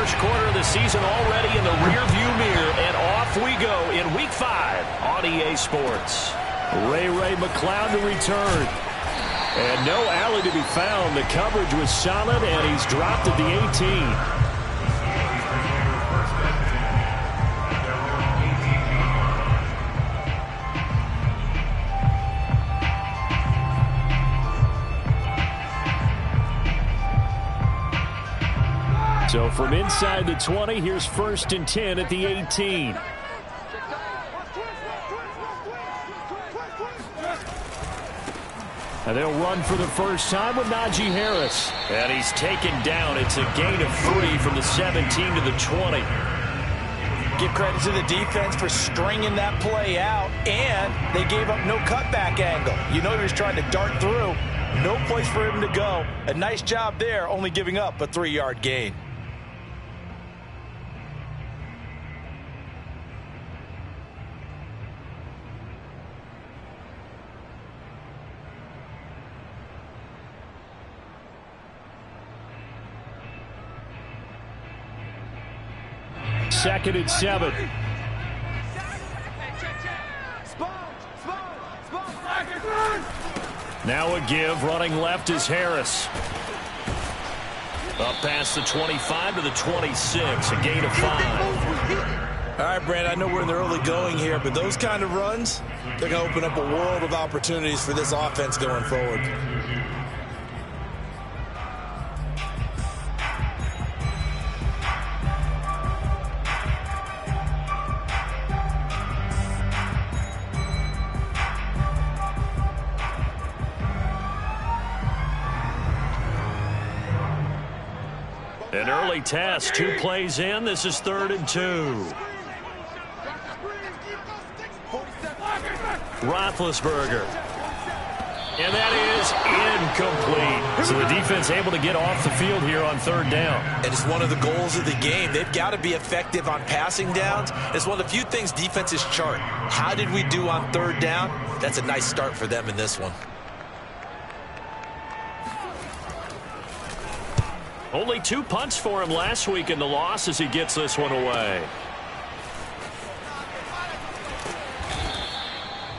First quarter of the season already in the rearview mirror, and off we go in Week 5 on EA Sports. Ray McCloud to return. And no alley to be found. The coverage was solid, and he's dropped at the 18. So from inside the 20, here's 1st and 10 at the 18. And they'll run for the first time with Najee Harris. And he's taken down. It's a gain of 3 from the 17 to the 20. Give credit to the defense for stringing that play out, and they gave up no cutback angle. You know he was trying to dart through. No place for him to go. A nice job there, only giving up a 3-yard gain. Second and 7. Now a give. Running left is Harris. Up past the 25 to the 26. A gain of 5. All right, Brandon, I know we're in the early going here, but those kind of runs, they're going to open up a world of opportunities for this offense going forward. An early test, 2 plays in. This is 3rd and 2. Roethlisberger. And that is incomplete. So the defense able to get off the field here on 3rd down. And it's one of the goals of the game. They've got to be effective on passing downs. It's one of the few things defenses chart. How did we do on 3rd down? That's a nice start for them in this one. Only 2 punts for him last week in the loss as he gets this one away.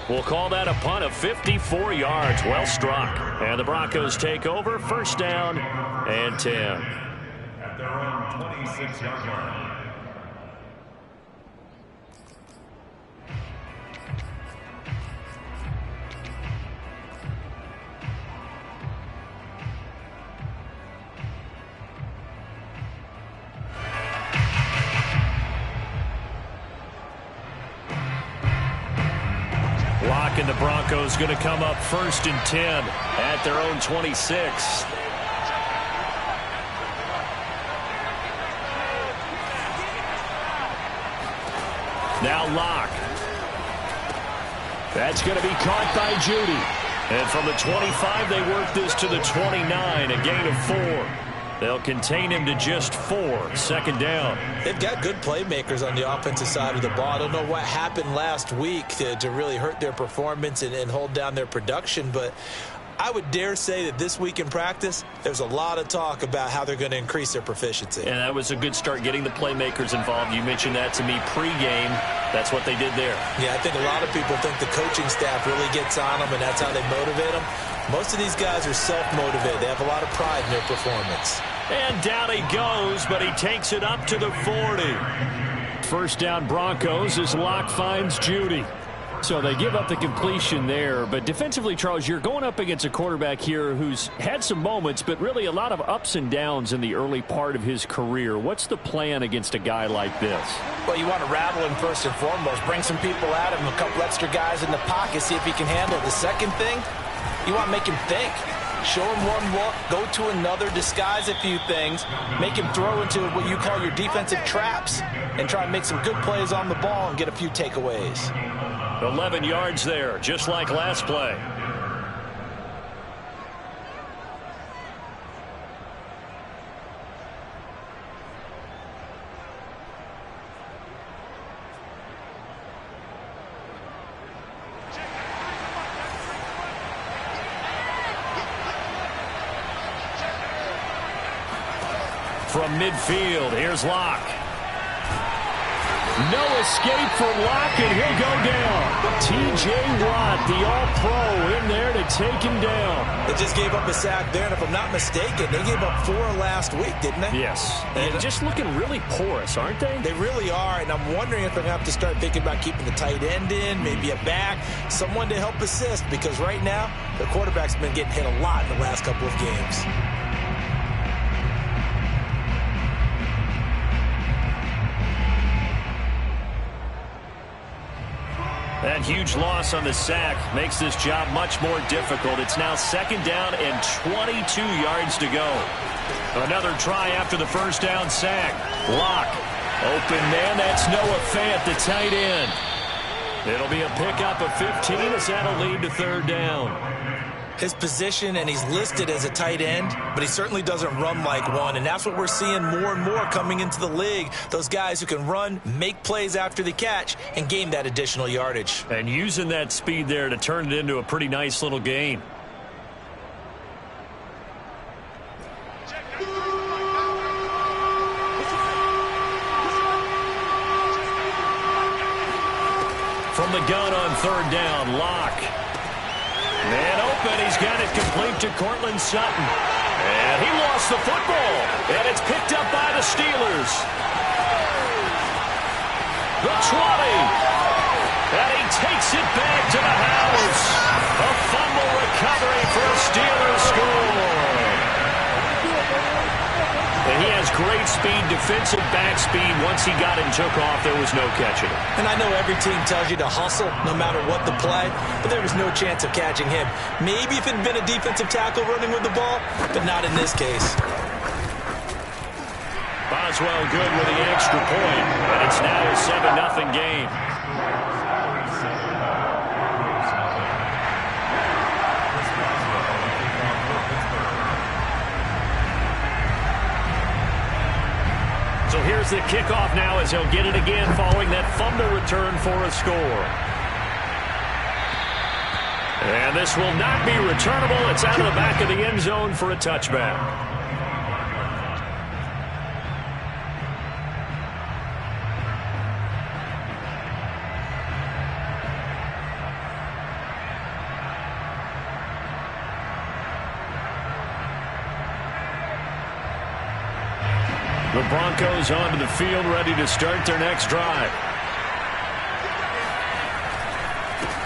We'll call that a punt of 54 yards. Well struck. And the Broncos take over. 1st down and 10. At their own 26-yard line. And the Broncos going to come up 1st and 10 at their own 26. Now Locke. That's going to be caught by Judy. And from the 25, they work this to the 29, a gain of 4. They'll contain him to just 4. 2nd down. They've got good playmakers on the offensive side of the ball. I don't know what happened last week to really hurt their performance and hold down their production, but I would dare say that this week in practice, there's a lot of talk about how they're going to increase their proficiency. And that was a good start getting the playmakers involved. You mentioned that to me pregame. That's what they did there. Yeah, I think a lot of people think the coaching staff really gets on them, and that's how they motivate them. Most of these guys are self-motivated. They have a lot of pride in their performance. And down he goes, but he takes it up to the 40. 1st down Broncos as Locke finds Judy. So they give up the completion there. But defensively, Charles, you're going up against a quarterback here who's had some moments, but really a lot of ups and downs in the early part of his career. What's the plan against a guy like this? Well, you want to rattle him first and foremost. Bring some people at him, a couple extra guys in the pocket, see if he can handle it. The second thing, you want to make him think. Show him one look, go to another, disguise a few things, make him throw into what you call your defensive traps, and try and make some good plays on the ball and get a few takeaways. 11 yards there, just like last play. From midfield, here's Locke. No escape for Locke, and he'll go down. T.J. Watt, the all-pro, in there to take him down. They just gave up a sack there, and if I'm not mistaken, they gave up 4 last week, didn't they? Yes, and just looking really porous, aren't they? They really are, and I'm wondering if they're going to have to start thinking about keeping the tight end in, maybe a back, someone to help assist, because right now, their quarterback's been getting hit a lot in the last couple of games. That huge loss on the sack makes this job much more difficult. It's now 2nd down and 22 yards to go. Another try after the first down sack. Locke. Open man, that's Noah Fant, the tight end. It'll be a pickup of 15 as that'll lead to 3rd down. His position, and he's listed as a tight end, but he certainly doesn't run like one, and that's what we're seeing more and more coming into the league. Those guys who can run, make plays after the catch, and gain that additional yardage. And using that speed there to turn it into a pretty nice little gain. From the gun on 3rd down, Locke. Man open, he's got it complete to Cortland Sutton. And he lost the football. And it's picked up by the Steelers. The 20. And he takes it back to the house. A fumble recovery for a Steelers score. And he has great speed, defensive back speed. Once he got it and took off, there was no catching it. And I know every team tells you to hustle no matter what the play, but there was no chance of catching him. Maybe if it had been a defensive tackle running with the ball, but not in this case. Boswell good with the extra point, and it's now a 7-0 game. So here's the kickoff now as he'll get it again following that fumble return for a score. And this will not be returnable. It's out of the back of the end zone for a touchback. The Broncos onto the field, ready to start their next drive.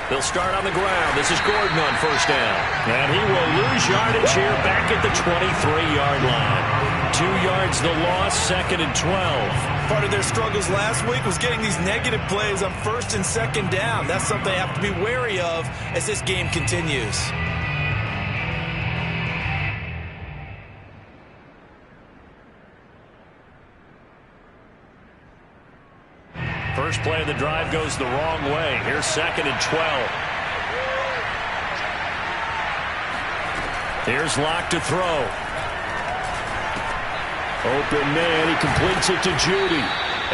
They'll start on the ground. This is Gordon on 1st down. And he will lose yardage here back at the 23-yard line. 2 yards the loss, 2nd and 12. Part of their struggles last week was getting these negative plays on 1st and 2nd down. That's something they have to be wary of as this game continues. First play of the drive goes the wrong way. Here's 2nd and 12. Here's Locke to throw. Open man, he completes it to Judy.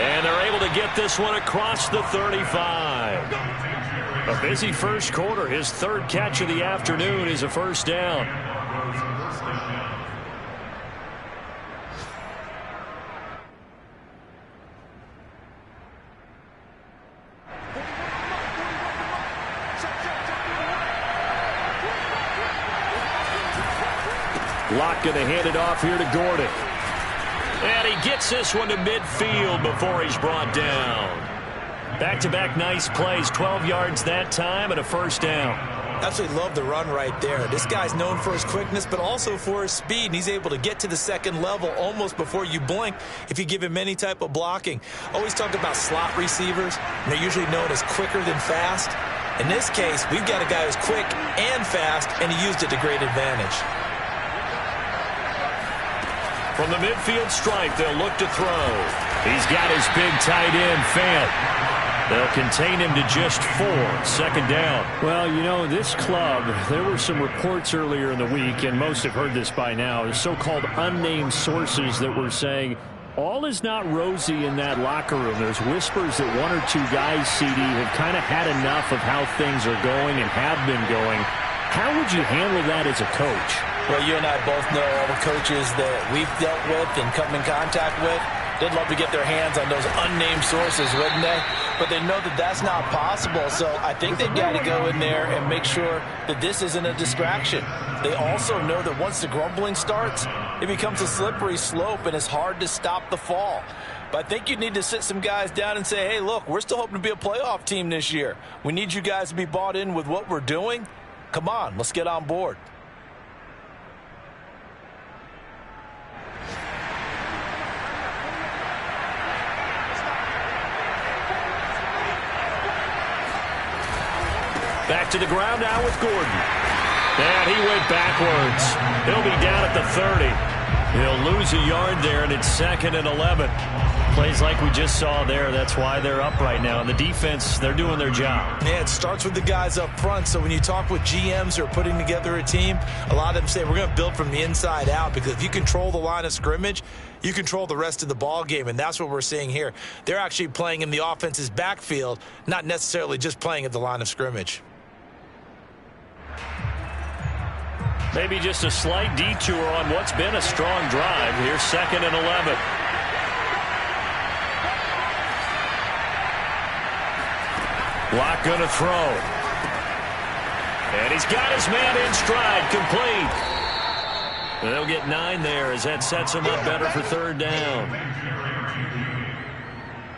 And they're able to get this one across the 35. A busy first quarter. His 3rd catch of the afternoon is a 1st down. Locke going to hand it off here to Gordon. And he gets this one to midfield before he's brought down. Back-to-back nice plays, 12 yards that time and a 1st down. Absolutely love the run right there. This guy's known for his quickness, but also for his speed. And he's able to get to the 2nd level almost before you blink if you give him any type of blocking. Always talk about slot receivers, and they're usually known as quicker than fast. In this case, we've got a guy who's quick and fast, and he used it to great advantage. From the midfield stripe, they'll look to throw. He's got his big tight end, Fant. They'll contain him to just 4. 2nd down. Well, you know, this club, there were some reports earlier in the week, and most have heard this by now, so-called unnamed sources that were saying all is not rosy in that locker room. There's whispers that 1 or 2 guys, CD, have kind of had enough of how things are going and have been going. How would you handle that as a coach? Well, you and I both know all the coaches that we've dealt with and come in contact with. They'd love to get their hands on those unnamed sources, wouldn't they? But they know that that's not possible, so I think they've got to go in there and make sure that this isn't a distraction. They also know that once the grumbling starts, it becomes a slippery slope, and it's hard to stop the fall. But I think you need to sit some guys down and say, hey, look, we're still hoping to be a playoff team this year. We need you guys to be bought in with what we're doing. Come on, let's get on board. Back to the ground now with Gordon. And he went backwards. He'll be down at the 30. He'll lose a yard there, and it's 2nd and 11. Plays like we just saw there. That's why they're up right now. And the defense, they're doing their job. Yeah, it starts with the guys up front. So when you talk with GMs who are putting together a team, a lot of them say we're going to build from the inside out, because if you control the line of scrimmage, you control the rest of the ball game, and that's what we're seeing here. They're actually playing in the offense's backfield, not necessarily just playing at the line of scrimmage. Maybe just a slight detour on what's been a strong drive. Here's 2nd and 11. Locke going to throw. And he's got his man in stride, complete. And they'll get 9 there as that sets him up better for 3rd down.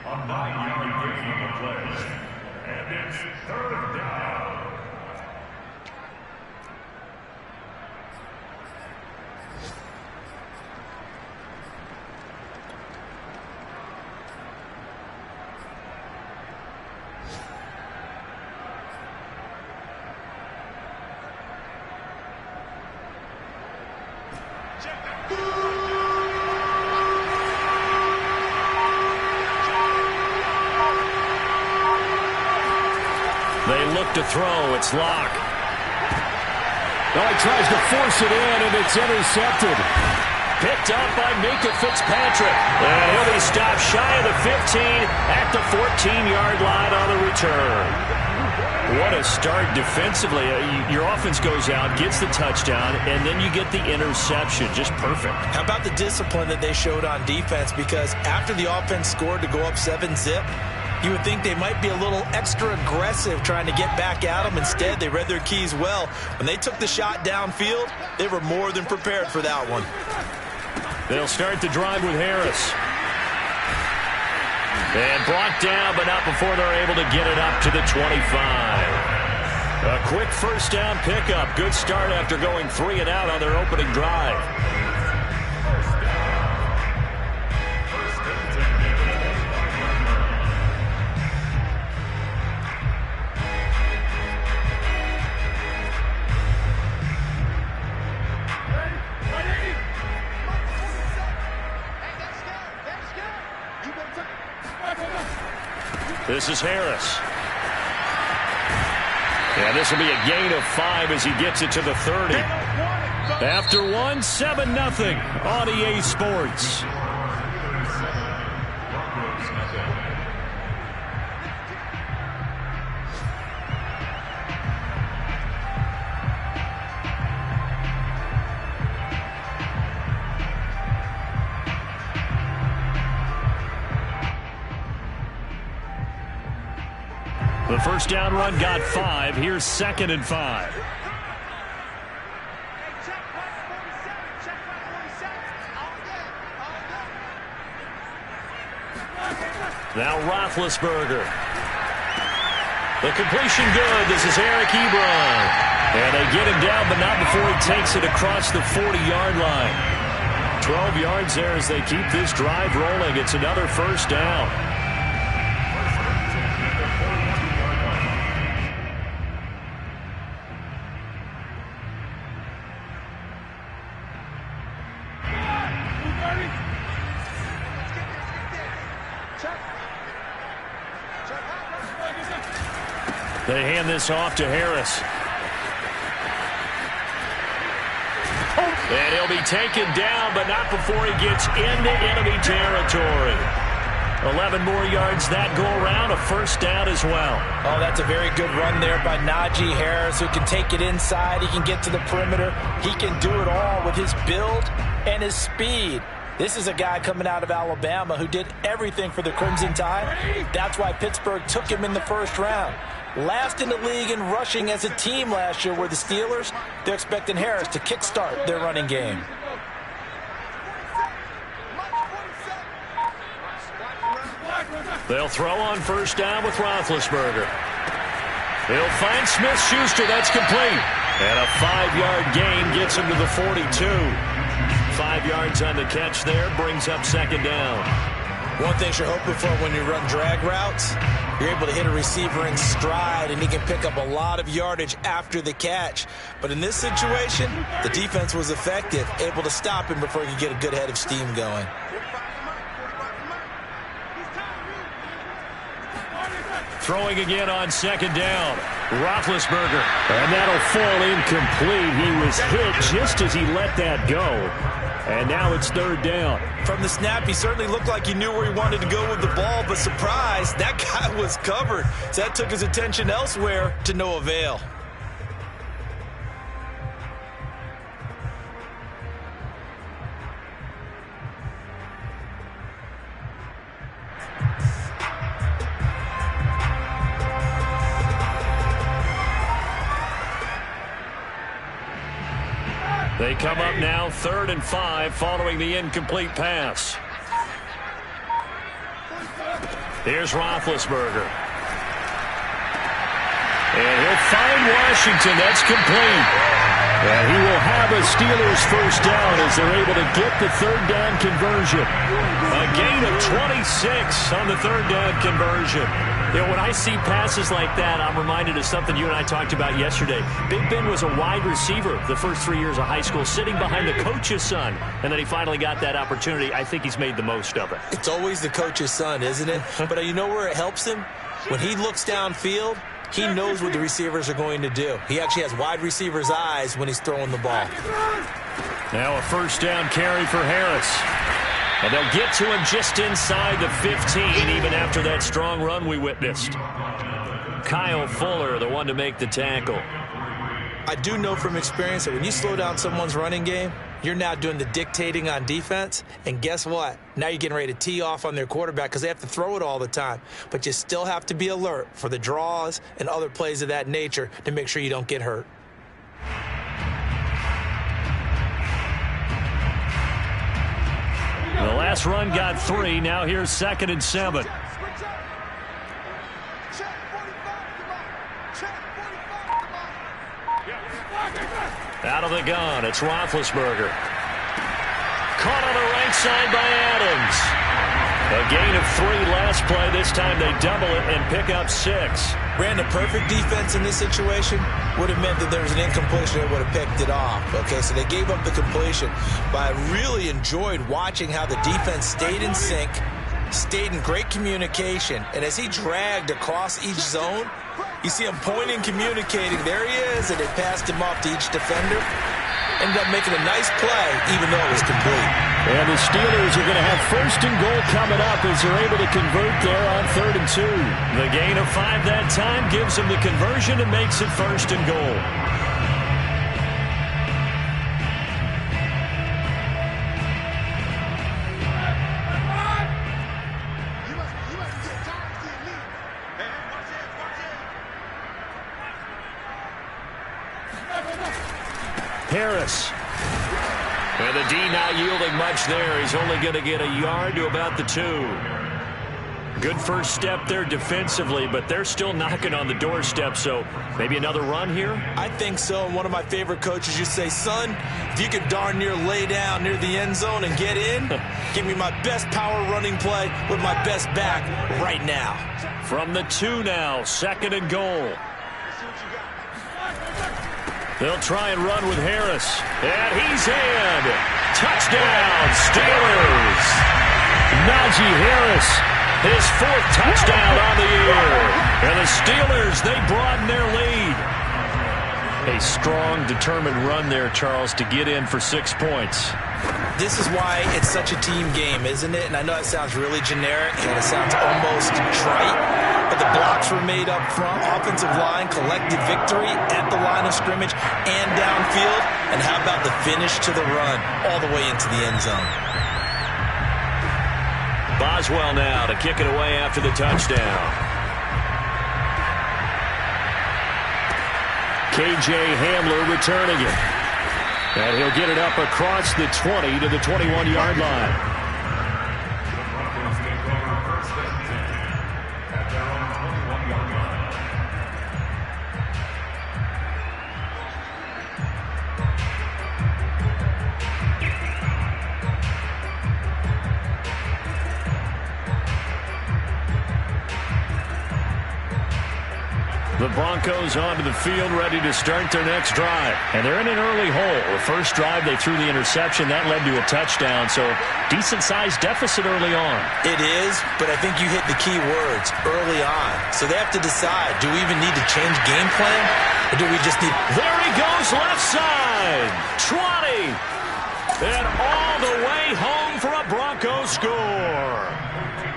A 9-yard gain on the play. And it's 3rd down. They look to throw. It's Locke. Oh, he tries to force it in, and it's intercepted. Picked up by Minka Fitzpatrick. And he'll be stopped shy of the 15 at the 14-yard line on the return. What a start defensively. Your offense goes out, gets the touchdown, and then you get the interception. Just perfect. How about the discipline that they showed on defense? Because after the offense scored to go up 7-zip, you would think they might be a little extra aggressive trying to get back at them. Instead, they read their keys well. When they took the shot downfield, they were more than prepared for that one. They'll start the drive with Harris. And brought down, but not before they're able to get it up to the 25. A quick first down pickup. Good start after going 3 and out on their opening drive. This is Harris. Yeah, this will be a gain of 5 as he gets it to the 30. After 1, 7-0 on EA Sports. The first down run got 5. Here's 2nd and 5. Now Roethlisberger. The completion good. This is Eric Ebron. And they get him down, but not before he takes it across the 40-yard line. 12 yards there as they keep this drive rolling. It's another first down. They hand this off to Harris. And he'll be taken down, but not before he gets into enemy territory. 11 more yards that go around, a first down as well. Oh, that's a very good run there by Najee Harris, who can take it inside. He can get to the perimeter. He can do it all with his build and his speed. This is a guy coming out of Alabama who did everything for the Crimson Tide. That's why Pittsburgh took him in the first round. Last in the league in rushing as a team last year were the Steelers. They're expecting Harris to kickstart their running game. They'll throw on first down with Roethlisberger. They'll find Smith-Schuster. That's complete. And a 5-yard gain gets him to the 42. 5 yards on the catch there, brings up second down. One thing you're hoping for when you run drag routes, you're able to hit a receiver in stride, and he can pick up a lot of yardage after the catch. But in this situation, the defense was effective, able to stop him before he could get a good head of steam going. Throwing again on second down. Roethlisberger. And that'll fall incomplete. He was hit just as he let that go. And now it's third down. From the snap, he certainly looked like he knew where he wanted to go with the ball, but surprise, that guy was covered. So that took his attention elsewhere to no avail. They come up now 3rd and 5 following the incomplete pass. Here's Roethlisberger. And he'll find Washington. That's complete. And he will have a Steelers first down as they're able to get the third down conversion. A gain of 26 on the third down conversion. You know, when I see passes like that, I'm reminded of something you and I talked about yesterday. Big Ben was a wide receiver the first 3 years of high school, sitting behind the coach's son. And then he finally got that opportunity. I think he's made the most of it. It's always the coach's son, isn't it? But you know where it helps him? When he looks downfield, he knows what the receivers are going to do. He actually has wide receivers' eyes when he's throwing the ball. Now a first down carry for Harris. And they'll get to him just inside the 15, even after that strong run we witnessed. Kyle Fuller, the one to make the tackle. I do know from experience that when you slow down someone's running game, you're now doing the dictating on defense. And guess what? Now you're getting ready to tee off on their quarterback because they have to throw it all the time. But you still have to be alert for the draws and other plays of that nature to make sure you don't get hurt. The last run got 3. Now here's 2nd and 7. Out of the gun, it's Roethlisberger. Caught on the right side by Adams. A gain of 3 last play. This time they double it and pick up 6. Ran the perfect defense in this situation. Would have meant that there was an incompletion that would have picked it off. Okay, so they gave up the completion. But I really enjoyed watching how the defense stayed in sync, stayed in great communication. And as he dragged across each zone, you see him pointing, communicating. There he is, and they passed him off to each defender. Ended up making a nice play, even though it was complete. And the Steelers are going to have 1st and goal coming up as they're able to convert there on 3rd and 2. The gain of 5 that time gives them the conversion and makes it 1st and goal. Harris. And the D not yielding much there. He's only going to get a yard to about the 2. Good first step there defensively, but they're still knocking on the doorstep, so maybe another run here? I think so. And one of my favorite coaches used to say, son, if you could darn near lay down near the end zone and get in, give me my best power running play with my best back right now. From the 2 now, 2nd and goal. They'll try and run with Harris. And he's in. Touchdown, Steelers. Najee Harris, his 4th touchdown on the year. And the Steelers, they broaden their lead. A strong, determined run there, Charles, to get in for 6 points. This is why it's such a team game, isn't it? And I know it sounds really generic and it sounds almost trite, but the blocks were made up front, offensive line, collected victory at the line of scrimmage and downfield. And how about the finish to the run all the way into the end zone? Boswell now to kick it away after the touchdown. KJ Hamler returning it. And he'll get it up across the 20 to the 21-yard line. The Broncos onto the field, ready to start their next drive. And they're in an early hole. The first drive, they threw the interception. That led to a touchdown, so decent-sized deficit early on. It is, but I think you hit the key words, early on. So they have to decide, do we even need to change game plan? Or do we just need... There he goes, left side. 20. And all the way home for a Broncos score.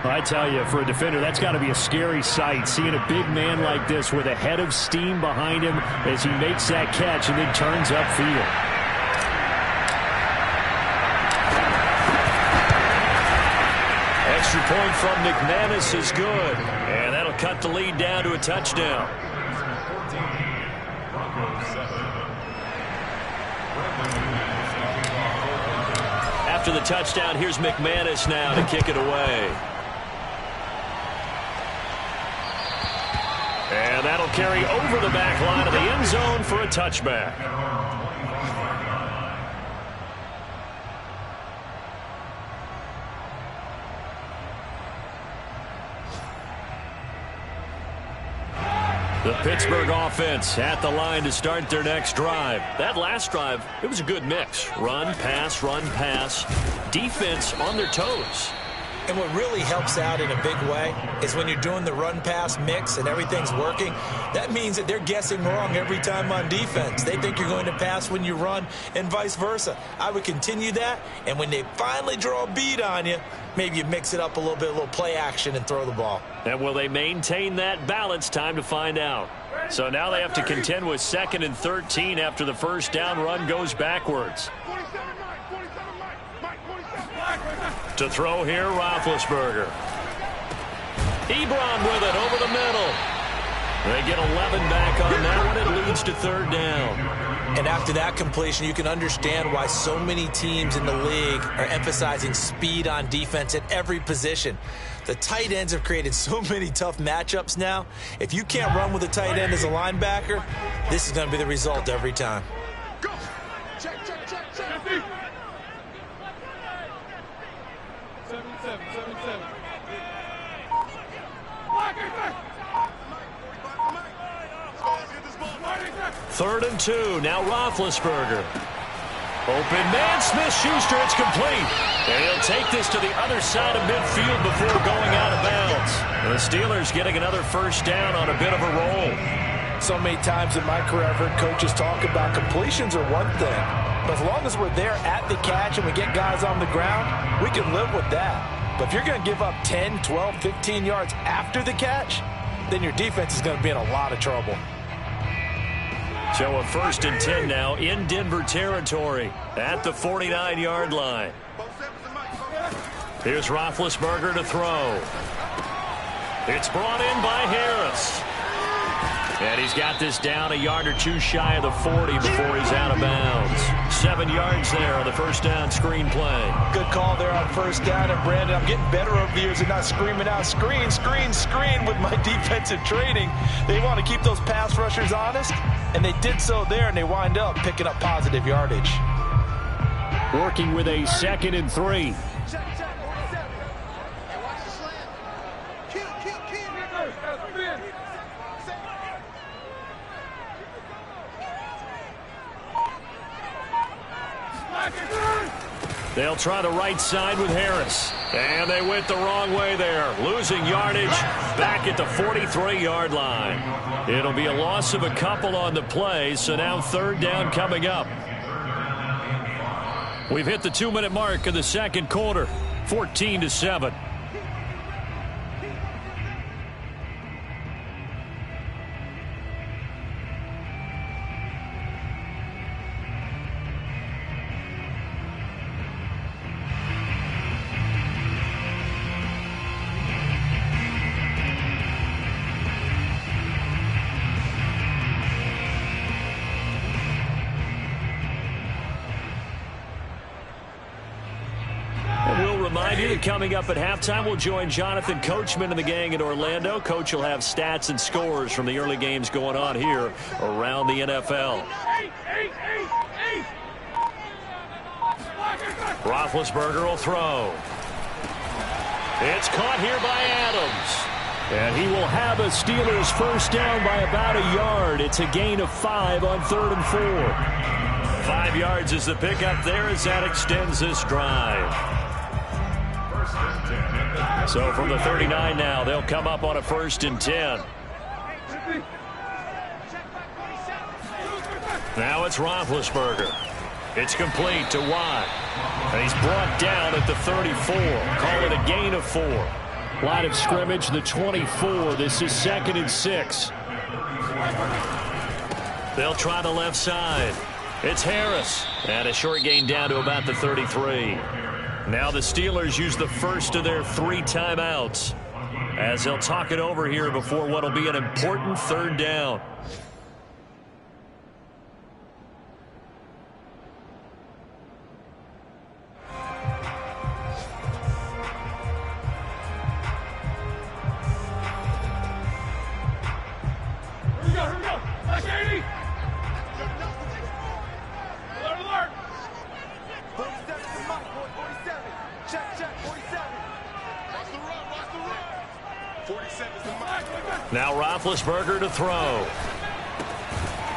I tell you, for a defender, that's got to be a scary sight, seeing a big man like this with a head of steam behind him as he makes that catch and then turns upfield. Extra point from McManus is good, and that'll cut the lead down to a touchdown. After the touchdown, here's McManus now to kick it away. And that'll carry over the back line of the end zone for a touchback. The Pittsburgh offense at the line to start their next drive. That last drive, it was a good mix. Run, pass, defense on their toes. And what really helps out in a big way is when you're doing the run-pass mix and everything's working, that means that they're guessing wrong every time on defense. They think you're going to pass when you run and vice versa. I would continue that, and when they finally draw a beat on you, maybe you mix it up a little bit, a little play action and throw the ball. And will they maintain that balance? Time to find out. So now they have to contend with 2nd and 13 after the first down run goes backwards. To throw here, Roethlisberger. Ebron with it over the middle. They get 11 back on that one. It leads to 3rd down. And after that completion, you can understand why so many teams in the league are emphasizing speed on defense at every position. The tight ends have created so many tough matchups now. If you can't run with a tight end as a linebacker, this is going to be the result every time. Go. Check. 7-7. 3rd and 2. Now Roethlisberger. Open man, Smith-Schuster. It's complete. And he'll take this to the other side of midfield before going out of bounds. And the Steelers getting another first down on a bit of a roll. So many times in my career, I've heard coaches talk about completions are one thing. But as long as we're there at the catch and we get guys on the ground, we can live with that. But if you're going to give up 10, 12, 15 yards after the catch, then your defense is going to be in a lot of trouble. So a 1st and 10 now in Denver territory at the 49-yard line. Here's Roethlisberger to throw. It's brought in by Harris. And he's got this down a yard or two shy of the 40 before he's out of bounds. 7 yards there on the first down screen play. Good call there on first down. And Brandon, I'm getting better over the years and not screaming out screen with my defensive training. They want to keep those pass rushers honest, and they did so there, and they wind up picking up positive yardage. Working with a 2nd and 3. They'll try the right side with Harris. And they went the wrong way there. Losing yardage back at the 43-yard line. It'll be a loss of a couple on the play, so now 3rd down coming up. We've hit the 2-minute mark of the second quarter, 14-7. Coming up at halftime, we'll join Jonathan Coachman and the gang in Orlando. Coach will have stats and scores from the early games going on here around the NFL. Roethlisberger will throw. It's caught here by Adams. And he will have a Steelers first down by about a yard. It's a gain of 5 on 3rd and 4. 5 yards is the pickup there as that extends this drive. So from the 39 now, they'll come up on a 1st and 10. Now it's Roethlisberger. It's complete to Watt. And he's brought down at the 34. Call it a gain of 4. Line of scrimmage, the 24. This is 2nd and 6. They'll try the left side. It's Harris. And a short gain down to about the 33. Now the Steelers use the first of their 3 timeouts as they'll talk it over here before what will be an important 3rd down. Here we go. Back 80. Alert, alert. 47 to Mike, 47. Check, 47. Watch the run. 47 to Mike. Now Roethlisberger to throw.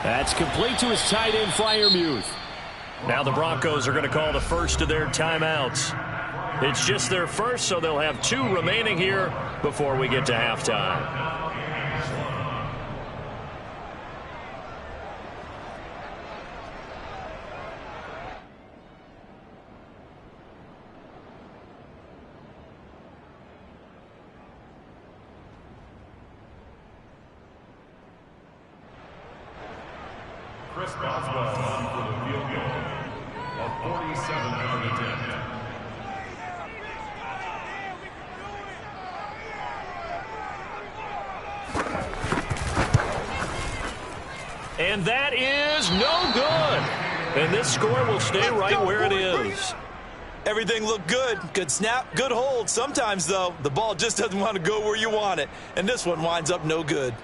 That's complete to his tight end, Freiermuth. Now the Broncos are going to call the first of their timeouts. It's just their first, so they'll have 2 remaining here before we get to halftime. Chris Boswell for the field goal of 47-yard attempt. And that is no good. And this score will stay right where it is. Everything looked good. Good snap, good hold. Sometimes, though, the ball just doesn't want to go where you want it. And this one winds up no good.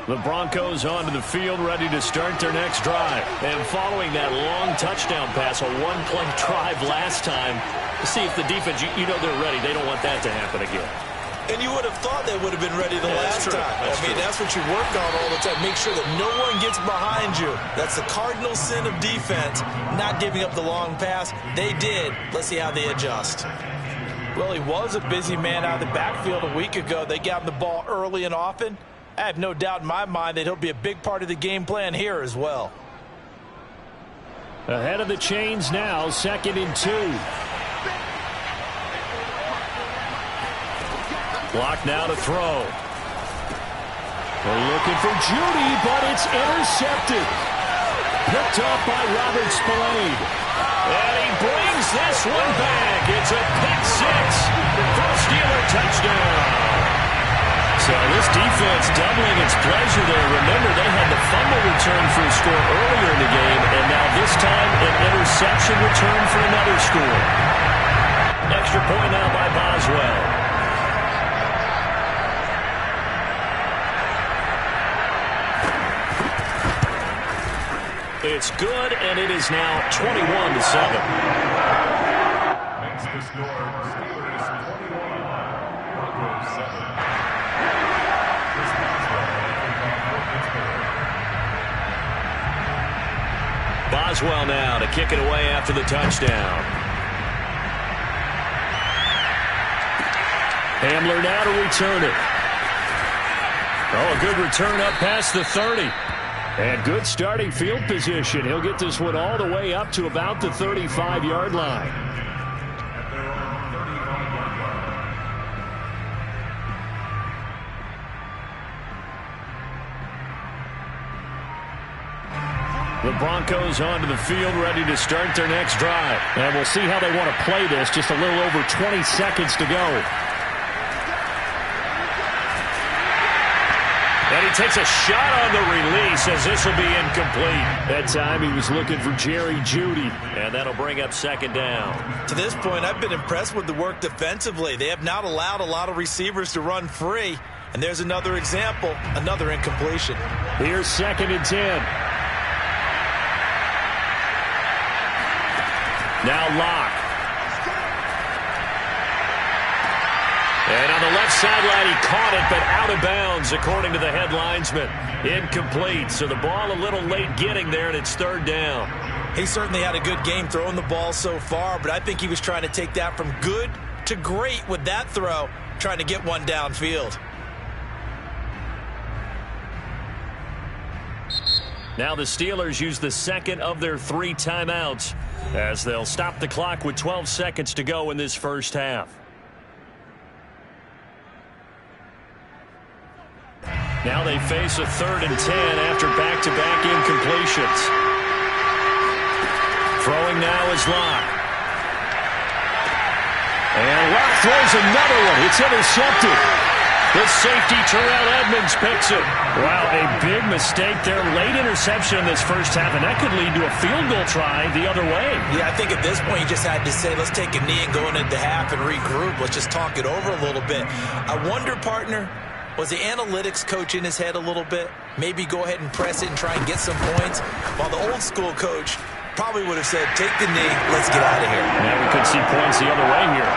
The Broncos onto the field, ready to start their next drive. And following that long touchdown pass, a one-play drive last time, to see if the defense, you know they're ready. They don't want that to happen again. And you would have thought they would have been ready the last time. That's what you work on all the time. Make sure that no one gets behind you. That's the cardinal sin of defense, not giving up the long pass. They did. Let's see how they adjust. Well, he was a busy man out of the backfield a week ago. They got him the ball early and often. I have no doubt in my mind that he'll be a big part of the game plan here as well. Ahead of the chains now, 2nd and 2. Block now to throw. They're looking for Judy, but it's intercepted. Picked up by Robert Spillane. And he brings this one back. It's a pick 6 for a Steeler touchdown. So this defense doubling its pleasure there. Remember, they had the fumble return for a score earlier in the game, and now this time an interception return for another score. Extra point now by Boswell. It's good, and it is now 21-7. Makes the score Steelers 21, Broncos 7. Boswell now to kick it away after the touchdown. Hamler now to return it. Oh, a good return up past the 30. And good starting field position. He'll get this one all the way up to about the 35-yard line. The Broncos onto the field, ready to start their next drive. And we'll see how they want to play this. Just a little over 20 seconds to go. And he takes a shot on the release as this will be incomplete. That time he was looking for Jerry Jeudy. And that'll bring up second down. To this point, I've been impressed with the work defensively. They have not allowed a lot of receivers to run free. And there's another example, another incompletion. Here's 2nd and 10. Now Locke. And on the left sideline, he caught it, but out of bounds, according to the head linesman. Incomplete, so the ball a little late getting there, and it's 3rd down. He certainly had a good game throwing the ball so far, but I think he was trying to take that from good to great with that throw, trying to get one downfield. Now the Steelers use the second of their 3 timeouts as they'll stop the clock with 12 seconds to go in this first half. Now they face a 3rd and 10 after back-to-back incompletions. Throwing now is Locke. And Locke throws another one. It's intercepted. The safety, Terrell Edmonds, picks it. Wow, a big mistake there. Late interception in this first half, and that could lead to a field goal try the other way. Yeah, I think at this point you just had to say, let's take a knee and go into half and regroup. Let's just talk it over a little bit. I wonder, partner, was the analytics coach in his head a little bit? Maybe go ahead and press it and try and get some points, while the old school coach probably would have said, take the knee, let's get out of here. Now we could see points the other way here.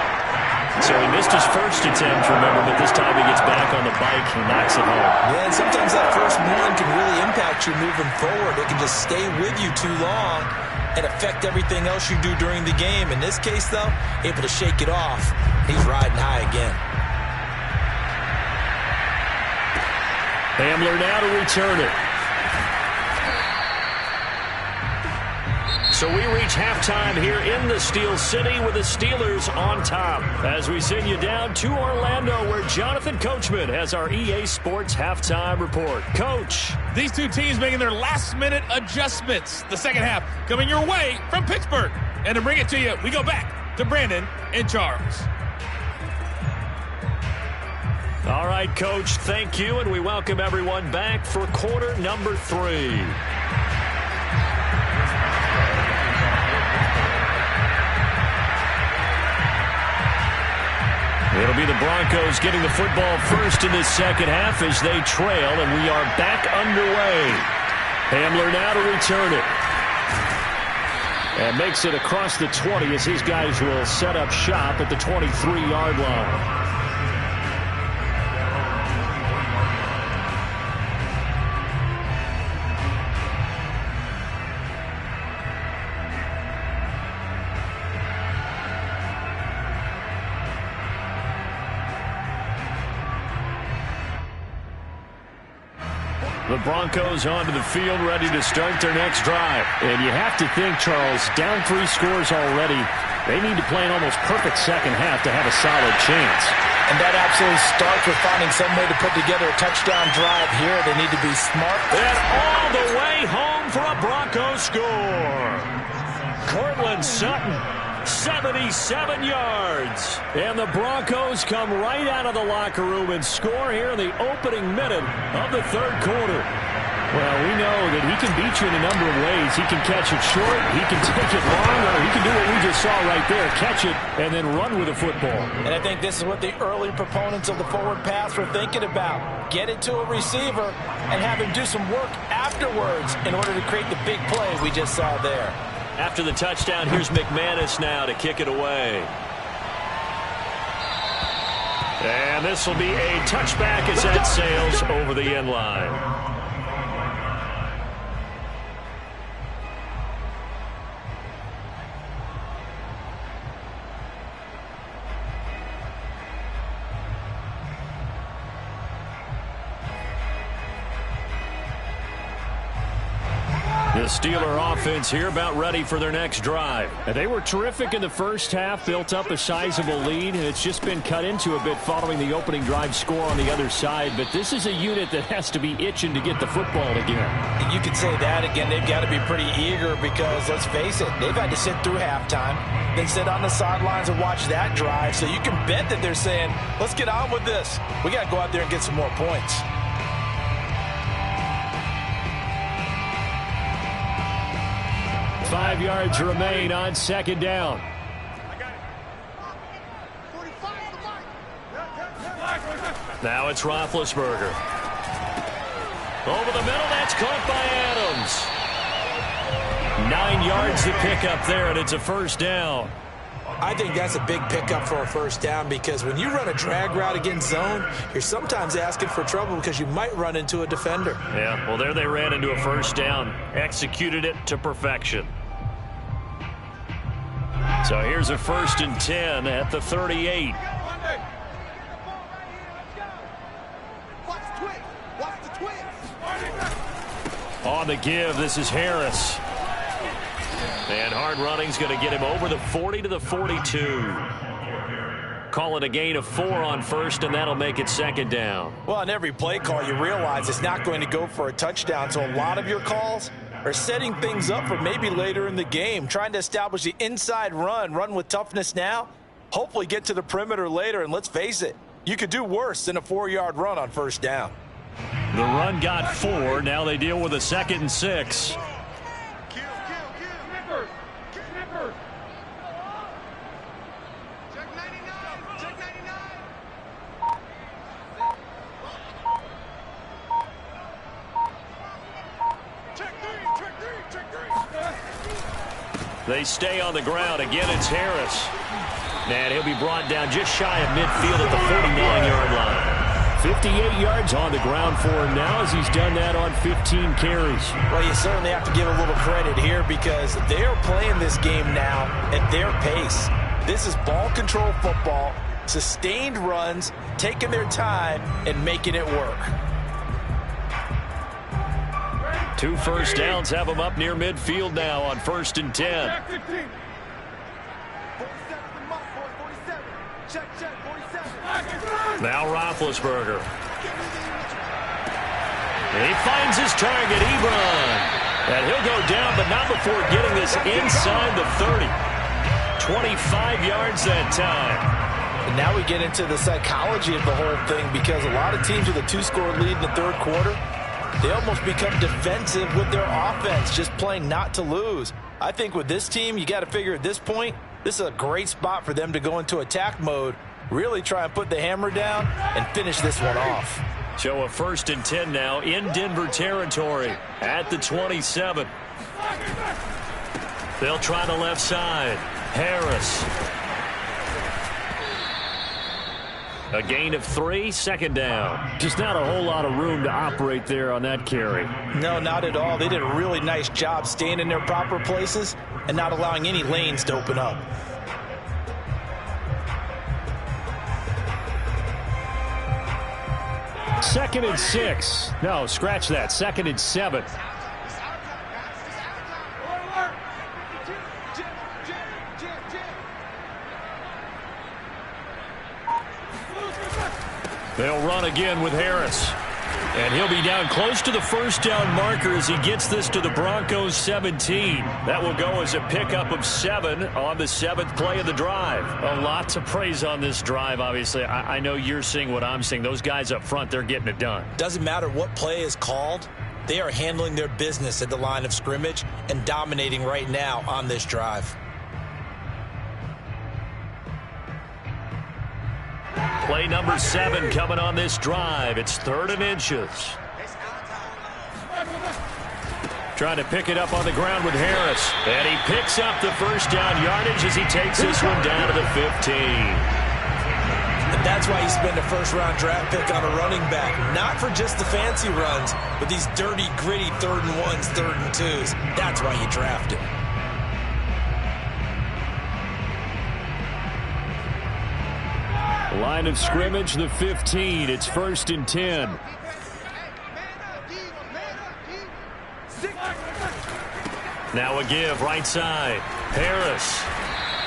So he missed his first attempt, remember, but this time he gets back on the bike. He knocks it home. Yeah, and sometimes that first one can really impact you moving forward. It can just stay with you too long and affect everything else you do during the game. In this case, though, able to shake it off. He's riding high again. Hamler now to return it. So we reach halftime here in the Steel City with the Steelers on top. As we send you down to Orlando, where Jonathan Coachman has our EA Sports halftime report. Coach. These two teams making their last-minute adjustments. The second half coming your way from Pittsburgh. And to bring it to you, we go back to Brandon and Charles. All right, Coach, thank you, and we welcome everyone back for quarter number 3. It'll be the Broncos getting the football first in this second half as they trail, and we are back underway. Hamler now to return it. And makes it across the 20 as his guys will set up shop at the 23-yard line. The Broncos onto the field, ready to start their next drive. And you have to think, Charles, down 3 scores already. They need to play an almost perfect second half to have a solid chance. And that absolutely starts with finding some way to put together a touchdown drive here. They need to be smart. And all the way home for a Broncos score. Cortland Sutton, 77 yards. And the Broncos come right out of the locker room and score here in the opening minute of the third quarter. Well, we know that he can beat you in a number of ways. He can catch it short, he can take it long, or he can do what we just saw right there, catch it and then run with the football. And I think this is what the early proponents of the forward pass were thinking about. Get it to a receiver and have him do some work afterwards in order to create the big play we just saw there. After the touchdown, here's McManus now to kick it away. And this will be a touchback as that sails over the end line. Steeler offense here about ready for their next drive. And they were terrific in the first half, built up a sizable lead, and it's just been cut into a bit following the opening drive score on the other side. But this is a unit that has to be itching to get the football again. You could say that again. They've got to be pretty eager because, let's face it, they've had to sit through halftime, then sit on the sidelines and watch that drive. So you can bet that they're saying, let's get on with this. We got to go out there and get some more points. Five yards remain on second down. Now it's Roethlisberger. Over the middle, that's caught by Adams. 9 yards to pick up there, and it's a first down. I think that's a big pickup for a first down because when you run a drag route against zone, you're sometimes asking for trouble because you might run into a defender. Yeah, well, there they ran into a first down. Executed it to perfection. So here's a 1st and 10 at the 38. On the give, this is Harris. And hard running's going to get him over the 40 to the 42. Call it a gain of 4 on first, and that'll make it second down. Well, on every play call, you realize it's not going to go for a touchdown. So a lot of your calls are setting things up for maybe later in the game, trying to establish the inside run with toughness now, hopefully get to the perimeter later. And let's face it, you could do worse than a 4-yard run on first down. The run got 4. Now they deal with a 2nd and 6. They stay on the ground. Again, it's Harris. And he'll be brought down just shy of midfield at the 49-yard line. 58 yards on the ground for him now as he's done that on 15 carries. Well, you certainly have to give a little credit here because they are playing this game now at their pace. This is ball control football, sustained runs, taking their time and making it work. 2 first downs have them up near midfield now on 1st and 10. Now Roethlisberger. He finds his target, Ebron. And he'll go down, but not before getting this inside the 30. 25 yards that time. And now we get into the psychology of the whole thing because a lot of teams with a 2-score lead in the third quarter, they almost become defensive with their offense, just playing not to lose. I think with this team, you got to figure at this point, this is a great spot for them to go into attack mode, really try and put the hammer down and finish this one off. So a 1st and 10 now in Denver territory at the 27. They'll try the left side. Harris. A gain of 3, second down. Just not a whole lot of room to operate there on that carry. No, not at all. They did a really nice job staying in their proper places and not allowing any lanes to open up. Second and 6. No, scratch that. 2nd and 7. They'll run again with Harris. And he'll be down close to the first down marker as he gets this to the Broncos 17. That will go as a pickup of 7 on the 7th play of the drive. A lot to praise on this drive, obviously. I know you're seeing what I'm seeing. Those guys up front, they're getting it done. Doesn't matter what play is called. They are handling their business at the line of scrimmage and dominating right now on this drive. Play number 7 coming on this drive. It's 3rd and inches. Trying to pick it up on the ground with Harris. And he picks up the first down yardage as he takes this one down to the 15. And that's why you spend a first-round draft pick on a running back. Not for just the fancy runs, but these dirty, gritty 3rd and 1s, 3rd and 2s. That's why you draft him. Line of scrimmage, the 15. It's 1st and 10. Now a give, right side. Harris.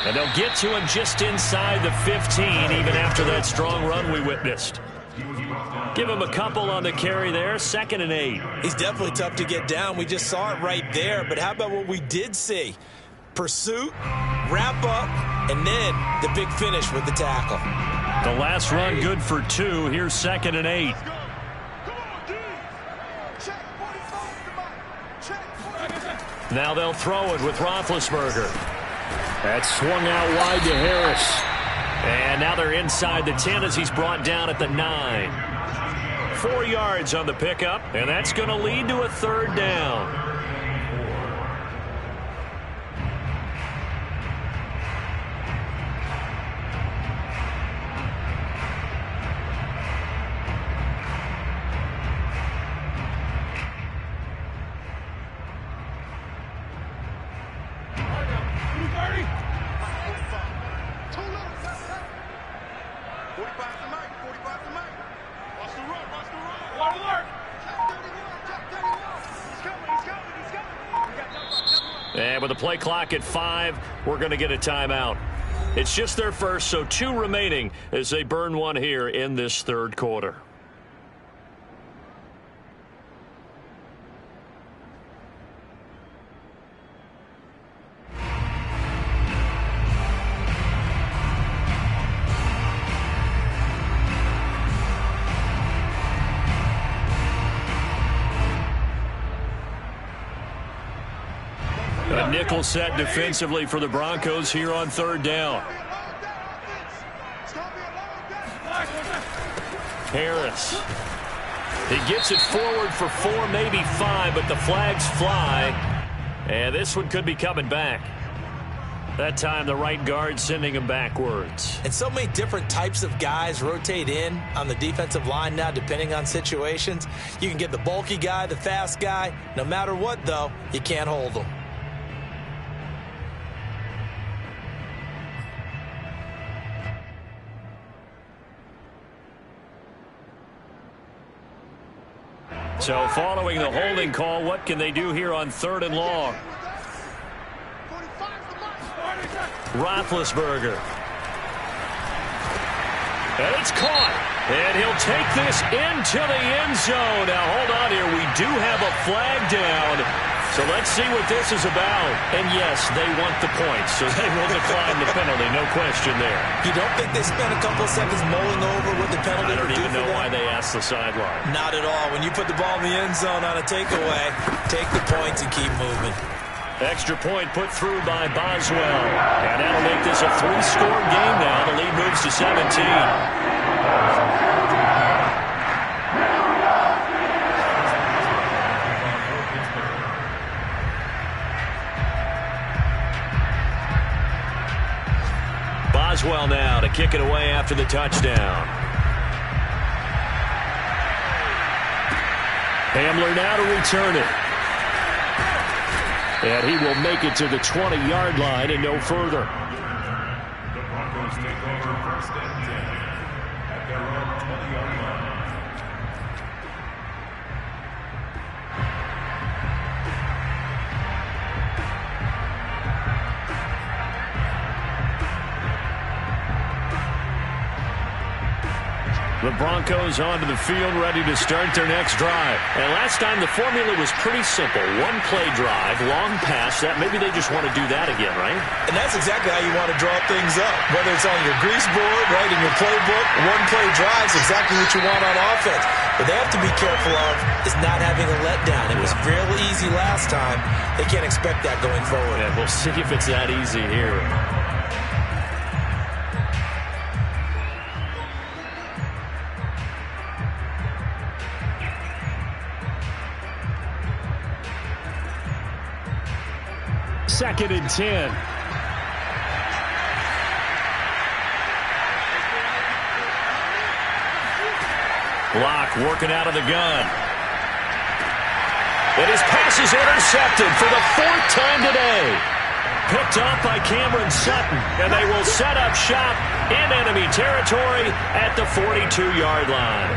And they'll get to him just inside the 15, even after that strong run we witnessed. Give him a couple on the carry there, 2nd and 8. He's definitely tough to get down. We just saw it right there. But how about what we did see? Pursuit, wrap up, and then the big finish with the tackle. The last run good for 2. Here's 2nd and 8. Now they'll throw it with Roethlisberger. That swung out wide to Harris. And now they're inside the 10 as he's brought down at the 9. 4 yards on the pickup, and that's going to lead to a 3rd down. And with the play clock at 5, we're going to get a timeout. It's just their first, so 2 remaining as they burn one here in this 3rd quarter. A nickel set defensively for the Broncos here on 3rd down. Harris. He gets it forward for 4, maybe 5, but the flags fly. And this one could be coming back. That time the right guard sending him backwards. And so many different types of guys rotate in on the defensive line now depending on situations. You can get the bulky guy, the fast guy. No matter what, though, you can't hold them. So following the holding call, what can they do here on 3rd and long? Roethlisberger. And it's caught. And he'll take this into the end zone. Now, hold on here. We do have a flag down. So let's see what this is about. And yes, they want the points, so they will decline the penalty. No question there. You don't think they spent a couple of seconds mulling over what the penalty would do? I don't even know why they asked the sideline. Not at all. When you put the ball in the end zone on a takeaway, take the points and keep moving. Extra point put through by Boswell. And that'll make this a 3-score game now. The lead moves to 17. Boswell now to kick it away after the touchdown. Hamler now to return it. And he will make it to the 20-yard line and no further. The Broncos take over 1st and 10 at their own 20-yard line. The Broncos onto the field, ready to start their next drive. And last time the formula was pretty simple. 1-play drive, long pass. That maybe they just want to do that again, right? And that's exactly how you want to draw things up. Whether it's on your grease board, right, in your playbook, 1-play drive is exactly what you want on offense. What they have to be careful of is not having a letdown. It was fairly easy last time. They can't expect that going forward. Yeah, we'll see if it's that easy here. Second and 10. Block working out of the gun. And his pass is intercepted for the 4th time today. Picked off by Cameron Sutton. And they will set up shop in enemy territory at the 42-yard line.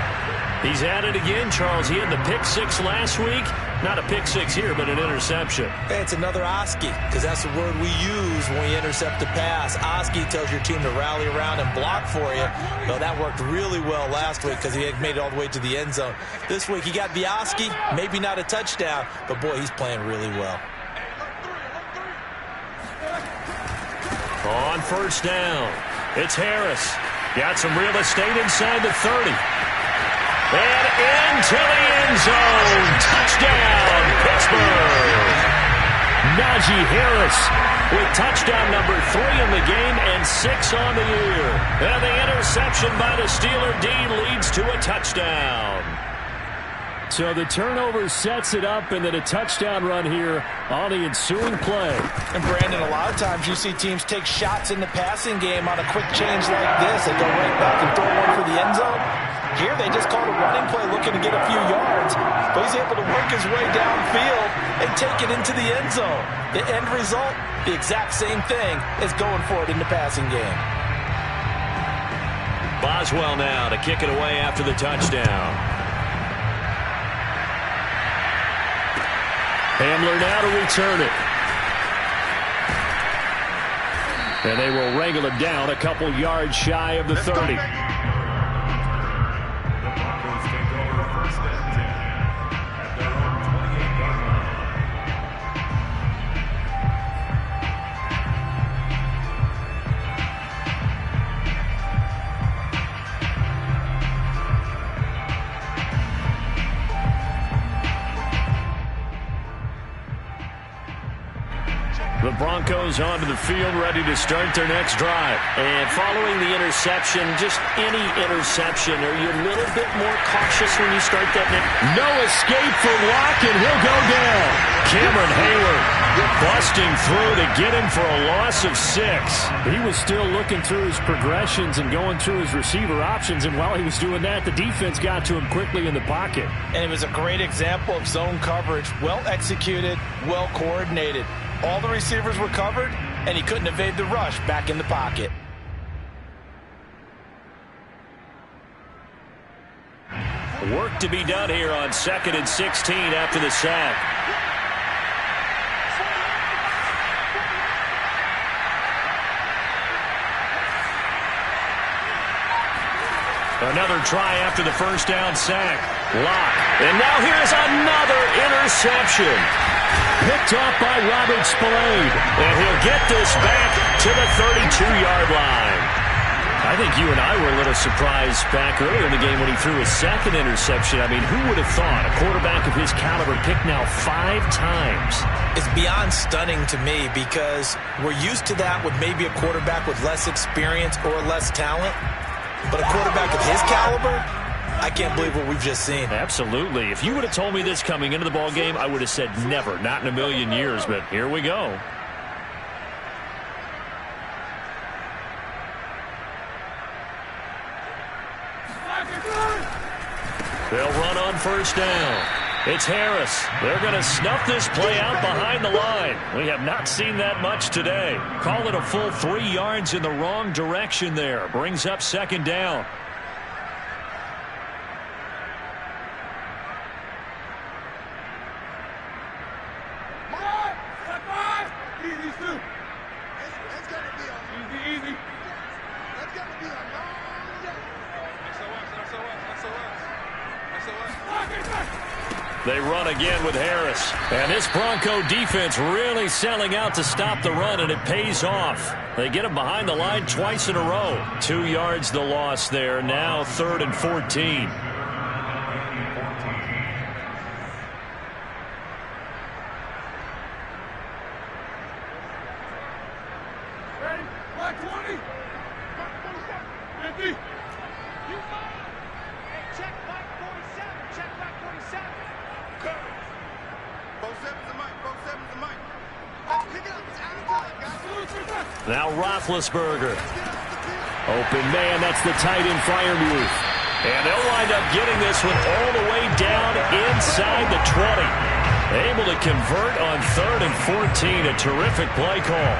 He's at it again, Charles. He had the pick six last week. Not a pick six here, but an interception. Hey, it's another Oski, because that's the word we use when we intercept a pass. Oski tells your team to rally around and block for you. Well, that worked really well last week because he had made it all the way to the end zone. This week he got the Oski, maybe not a touchdown, but boy, he's playing really well. On first down, it's Harris. Got some real estate inside the 30. And into the end zone. Touchdown, Pittsburgh. Najee Harris with touchdown number 3 in the game and 6 on the year. And the interception by the Steeler D leads to a touchdown. So the turnover sets it up, and then a touchdown run here on the ensuing play. And Brandon, a lot of times you see teams take shots in the passing game on a quick change like this. They go right back and throw one for the end zone. Here they just called a running play looking to get a few yards, but he's able to work his way downfield and take it into the end zone. The end result, the exact same thing as going for it in the passing game. Boswell now to kick it away after the touchdown. Hamler now to return it. And they will wrangle it down a couple yards shy of the 30. The Broncos onto the field, ready to start their next drive. And following the interception, just any interception, are you a little bit more cautious when you start that next? No escape for Locke, and he'll go down. Cameron Hayward busting through to get him for a loss of 6. He was still looking through his progressions and going through his receiver options, and while he was doing that, the defense got to him quickly in the pocket. And it was a great example of zone coverage, well executed, well coordinated. All the receivers were covered, and he couldn't evade the rush back in the pocket. Work to be done here on 2nd and 16 after the sack. Another try after the first down sack. Locke. And now here's another interception. Picked off by Robert Spillane. And he'll get this back to the 32-yard line. I think you and I were a little surprised back earlier in the game when he threw his second interception. I mean, who would have thought a quarterback of his caliber picked now 5 times? It's beyond stunning to me because we're used to that with maybe a quarterback with less experience or less talent. But a quarterback of his caliber, I can't believe what we've just seen. Absolutely. If you would have told me this coming into the ball game, I would have said never, not in a million years. But here we go. They'll run on first down. It's Harris. They're going to snuff this play out behind the line. We have not seen that much today. Call it a full 3 yards in the wrong direction there. Brings up 2nd down. They run again with Harris. And this Bronco defense really selling out to stop the run, and it pays off. They get him behind the line twice in a row. 2 yards the loss there. Now 3rd and 14. Now Roethlisberger. Open man, that's the tight end Freiermuth. And they'll wind up getting this one all the way down inside the 20. Able to convert on 3rd and 14. A terrific play call.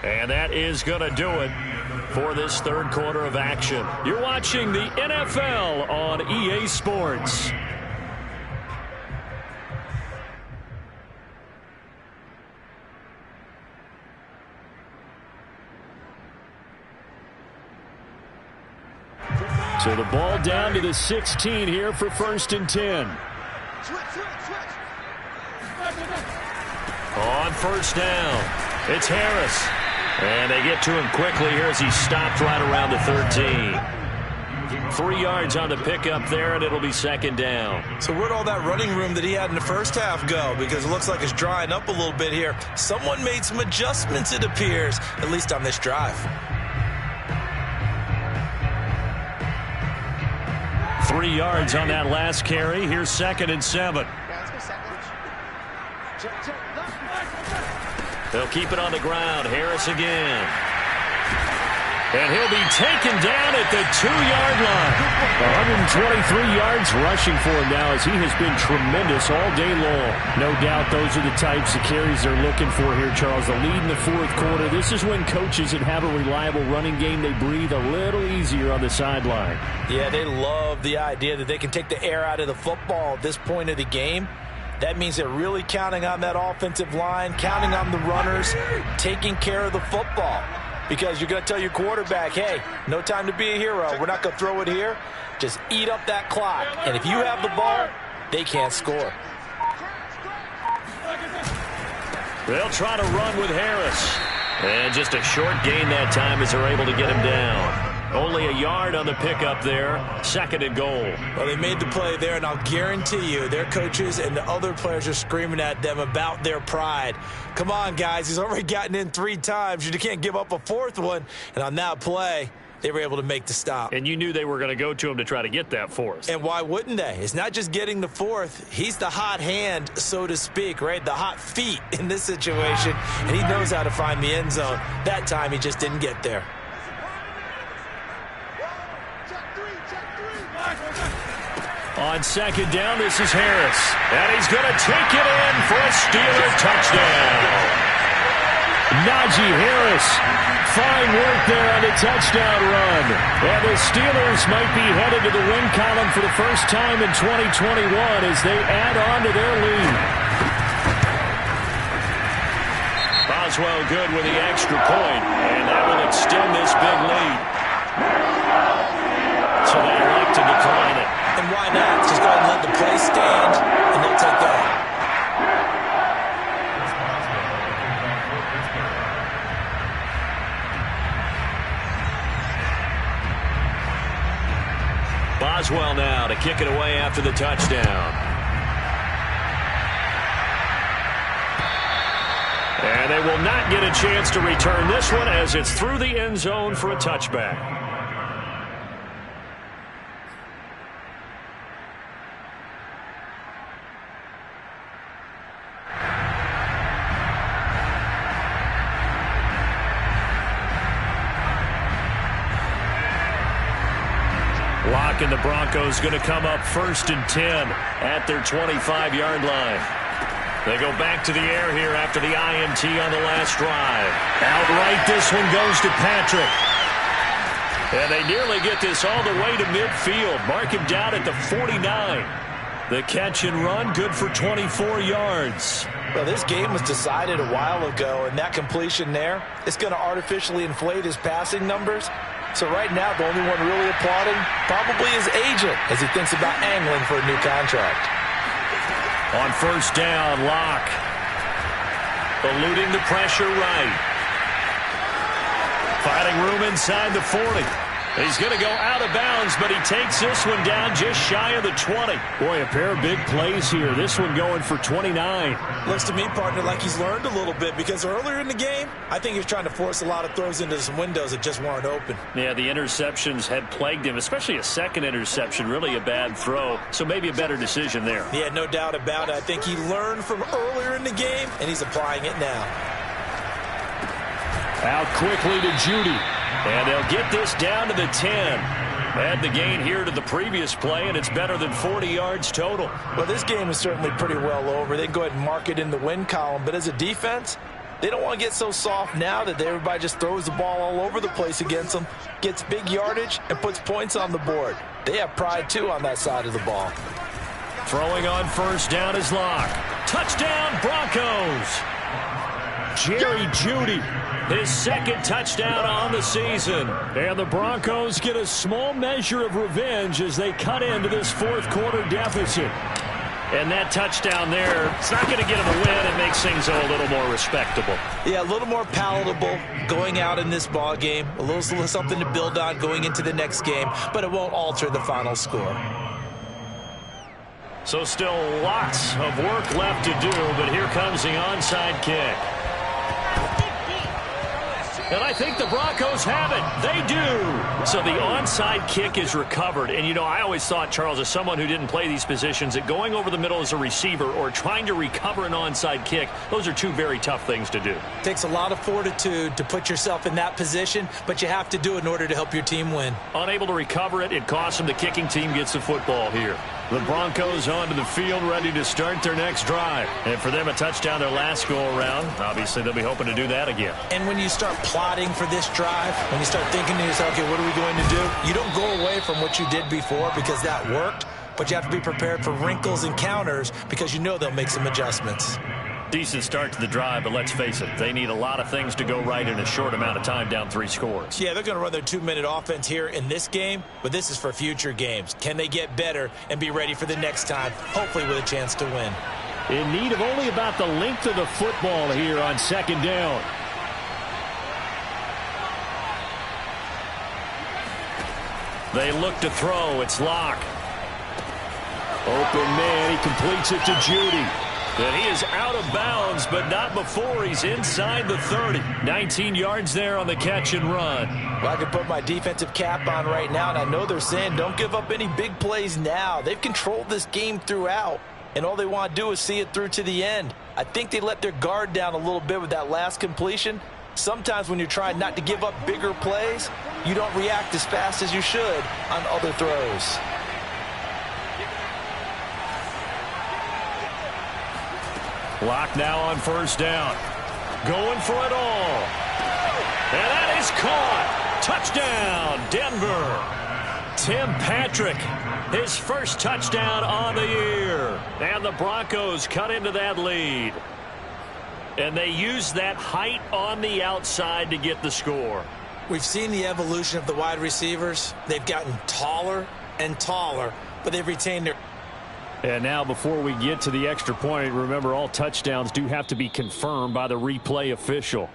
And that is going to do it for this third quarter of action. You're watching the NFL on EA Sports. So the ball down to the 16 here for 1st and 10. On 1st down, it's Harris. And they get to him quickly here as he stopped right around the 13. 3 yards on the pickup there, and it'll be 2nd down. So where'd all that running room that he had in the first half go? Because it looks like it's drying up a little bit here. Someone made some adjustments, it appears, at least on this drive. 3 yards on that last carry. Here's 2nd and 7. They'll keep it on the ground. Harris again. And he'll be taken down at the 2-yard line. 123 yards rushing for him now as he has been tremendous all day long. No doubt those are the types of carries they're looking for here, Charles. The lead in the 4th quarter. This is when coaches that have a reliable running game, they breathe a little easier on the sideline. Yeah, they love the idea that they can take the air out of the football at this point of the game. That means they're really counting on that offensive line, counting on the runners, taking care of the football. Because you're going to tell your quarterback, hey, no time to be a hero. We're not going to throw it here. Just eat up that clock. And if you have the ball, they can't score. They'll try to run with Harris. And just a short gain that time as they're able to get him down. Only a yard on the pickup there. 2nd and goal. Well, they made the play there, and I'll guarantee you their coaches and the other players are screaming at them about their pride. Come on, guys. He's already gotten in 3 times. You can't give up a 4th one. And on that play, they were able to make the stop. And you knew they were going to go to him to try to get that 4th. And why wouldn't they? It's not just getting the 4th. He's the hot hand, so to speak, right? The hot feet in this situation. And he knows how to find the end zone. That time, he just didn't get there. On 2nd down, this is Harris. And he's going to take it in for a Steeler touchdown. Najee Harris, fine work there on the touchdown run. And the Steelers might be headed to the win column for the first time in 2021 as they add on to their lead. Boswell good with the extra point, and that will extend this big lead. So they elect to decline it. And why not? Just go ahead and let the play stand, and they'll take that. Boswell now to kick it away after the touchdown. And they will not get a chance to return this one as it's through the end zone for a touchback. And the Broncos going to come up 1st and 10 at their 25-yard line. They go back to the air here after the INT on the last drive. Outright, this one goes to Patrick. And they nearly get this all the way to midfield. Mark him down at the 49. The catch and run, good for 24 yards. Well, this game was decided a while ago, and that completion there, it's going to artificially inflate his passing numbers. So right now, the only one really applauding probably his agent as he thinks about angling for a new contract. On 1st down, Locke eluding the pressure right. Finding room inside the 40. He's going to go out of bounds, but he takes this one down just shy of the 20. Boy, a pair of big plays here. This one going for 29. Looks to me, partner, like he's learned a little bit because earlier in the game, I think he was trying to force a lot of throws into some windows that just weren't open. Yeah, the interceptions had plagued him, especially a second interception, really a bad throw. So maybe a better decision there. Yeah, no doubt about it. I think he learned from earlier in the game, and he's applying it now. Out quickly to Judy. And they'll get this down to the 10. Add the gain here to the previous play, and it's better than 40 yards total. Well, this game is certainly pretty well over. They can go ahead and mark it in the win column. But as a defense, They don't want to get so soft now that everybody just throws the ball all over the place against them, gets big yardage, and puts points on the board. They have pride, too, on that side of the ball. Throwing on first down is Locke. Touchdown, Broncos. Jerry Jeudy, his second touchdown on the season. And the Broncos get a small measure of revenge as they cut into this fourth quarter deficit. And that touchdown there, it's not going to get them a win. It makes things a little more respectable. Yeah, a little more palatable going out in this ball game. A little something to build on going into the next game, but it won't alter the final score. So still lots of work left to do, but here comes the onside kick. And I think the Broncos have it. They do. So the onside kick is recovered. And, you know, I always thought, Charles, as someone who didn't play these positions, that going over the middle as a receiver or trying to recover an onside kick, those are two very tough things to do. It takes a lot of fortitude to put yourself in that position, but you have to do it in order to help your team win. Unable to recover it, it costs them. The kicking team gets the football here. The Broncos onto the field, ready to start their next drive. And for them, a touchdown their last go-around. Obviously, they'll be hoping to do that again. And when you start plotting for this drive, when you start thinking to yourself, okay, what are we going to do? You don't go away from what you did before because that worked, but you have to be prepared for wrinkles and counters because you know they'll make some adjustments. Decent start to the drive, but let's face it, they need a lot of things to go right in a short amount of time, down 3 scores. Yeah, they're going to run their 2-minute offense here in this game, but this is for future games. Can they get better and be ready for the next time, hopefully with a chance to win? In need of only about the length of the football here on second down. They look to throw. It's Locke. Open man. He completes it to Jeudy. And he is out of bounds, but not before he's inside the 30. 19 yards there on the catch and run. Well, I can put my defensive cap on right now, and I know they're saying don't give up any big plays now. They've controlled this game throughout, and all they want to do is see it through to the end. I think they let their guard down a little bit with that last completion. Sometimes when you're trying not to give up bigger plays, you don't react as fast as you should on other throws. Locke now on first down. Going for it all. And that is caught. Touchdown, Denver. Tim Patrick, his first touchdown on the year. And the Broncos cut into that lead. And they use that height on the outside to get the score. We've seen the evolution of the wide receivers. They've gotten taller and taller, but they've retained their... And now before we get to the extra point, remember all touchdowns do have to be confirmed by the replay official.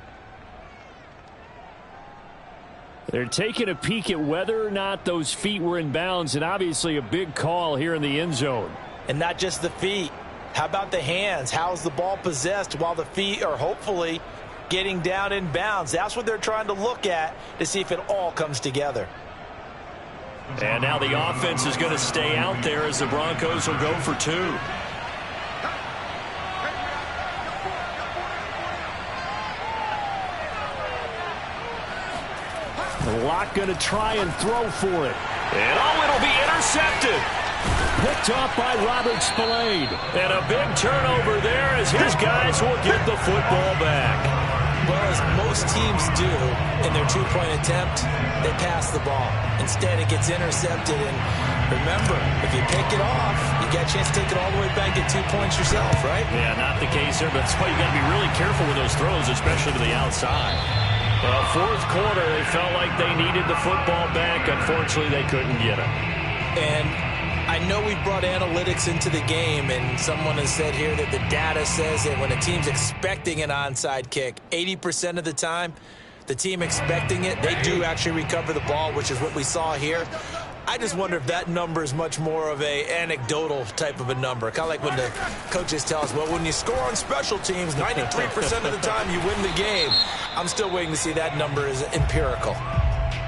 They're taking a peek at whether or not those feet were in bounds, and obviously a big call here in the end zone. And not just the feet. How about the hands? How's the ball possessed while the feet are hopefully getting down in bounds? That's what they're trying to look at to see if it all comes together. And now the offense is going to stay out there as the Broncos will go for 2. Locke going to try and throw for it. And it'll be intercepted. Picked off by Robert Spillane. And a big turnover there as his guys will get the football back. Well, as most teams do in their 2-point attempt, they pass the ball. Instead, it gets intercepted. And remember, if you pick it off, you got a chance to take it all the way back and get 2 points yourself, right? Yeah, not the case there, but that's why you got to be really careful with those throws, especially to the outside. Well, fourth quarter, they felt like they needed the football back. Unfortunately, they couldn't get it. And I know we brought analytics into the game, and someone has said here that the data says that when a team's expecting an onside kick, 80% of the time, the team expecting it, they do actually recover the ball, which is what we saw here. I just wonder if that number is much more of a anecdotal type of a number. Kind of like when the coaches tell us, well, when you score on special teams, 93% of the time you win the game. I'm still waiting to see that number is empirical.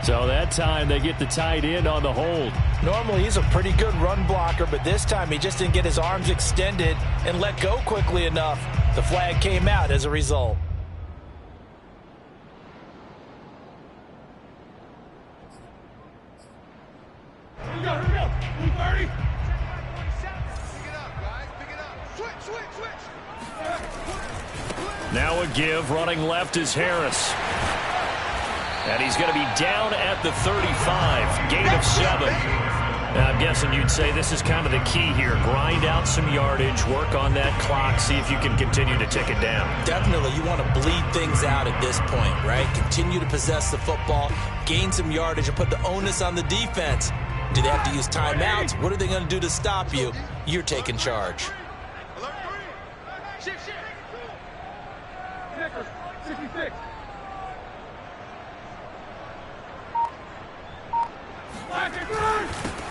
So that time they get the tight end on the hold. Normally he's a pretty good run blocker, but this time he just didn't get his arms extended and let go quickly enough. The flag came out as a result. Here we go. Move 30. Pick it up, guys. Pick it up. Switch. Now a give. Running left is Harris. And he's going to be down at the 35. Gain of 7. Now, I'm guessing you'd say this is kind of the key here. Grind out some yardage, work on that clock, see if you can continue to tick it down. Definitely, you want to bleed things out at this point, right? Continue to possess the football, gain some yardage, and put the onus on the defense. Do they have to use timeouts? What are they going to do to stop you? You're taking charge. Alert 3. Shift. 66.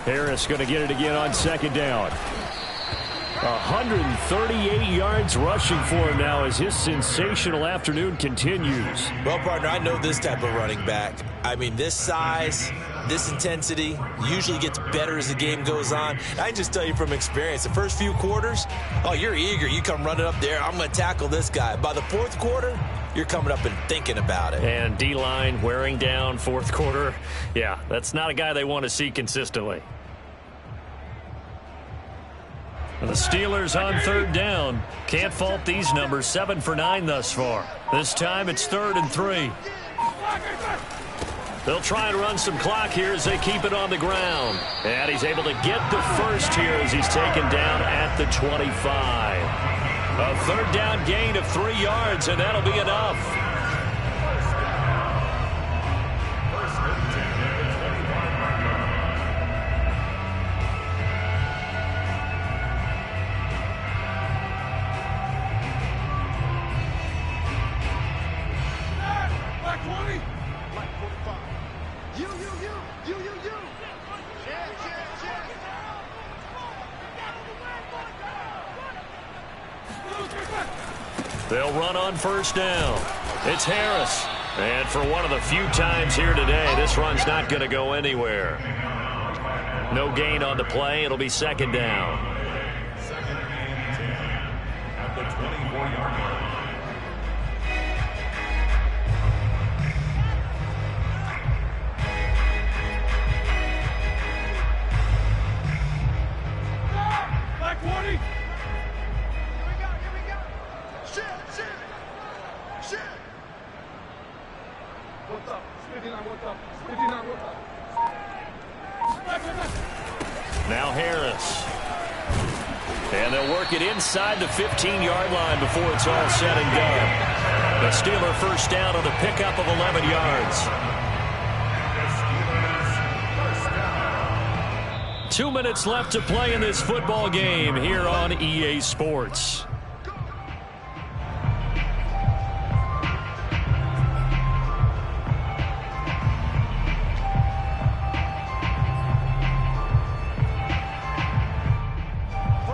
Harris going to get it again on second down. 138 yards rushing for him now as his sensational afternoon continues. Well, partner, I know this type of running back. I mean, this size, this intensity usually gets better as the game goes on. I can just tell you from experience, the first few quarters, oh, you're eager. You come running up there, I'm going to tackle this guy. By the fourth quarter, you're coming up and thinking about it. And D-line wearing down fourth quarter. Yeah, that's not a guy they want to see consistently. The Steelers on third down. Can't fault these numbers. 7 for 9 thus far. This time it's 3rd and 3. They'll try and run some clock here as they keep it on the ground. And he's able to get the first here as he's taken down at the 25. A third down gain of 3 yards, and that'll be enough. They'll run on first down. It's Harris. And for one of the few times here today, this run's not going to go anywhere. No gain on the play. It'll be second down. Second and 10 at the 24-yard line. Black 20. What's up? 59, what's up? 59, what's up? Now Harris. And they'll work it inside the 15-yard line before it's all said and done. The Steeler first down on the pickup of 11 yards. 2 minutes left to play in this football game here on EA Sports.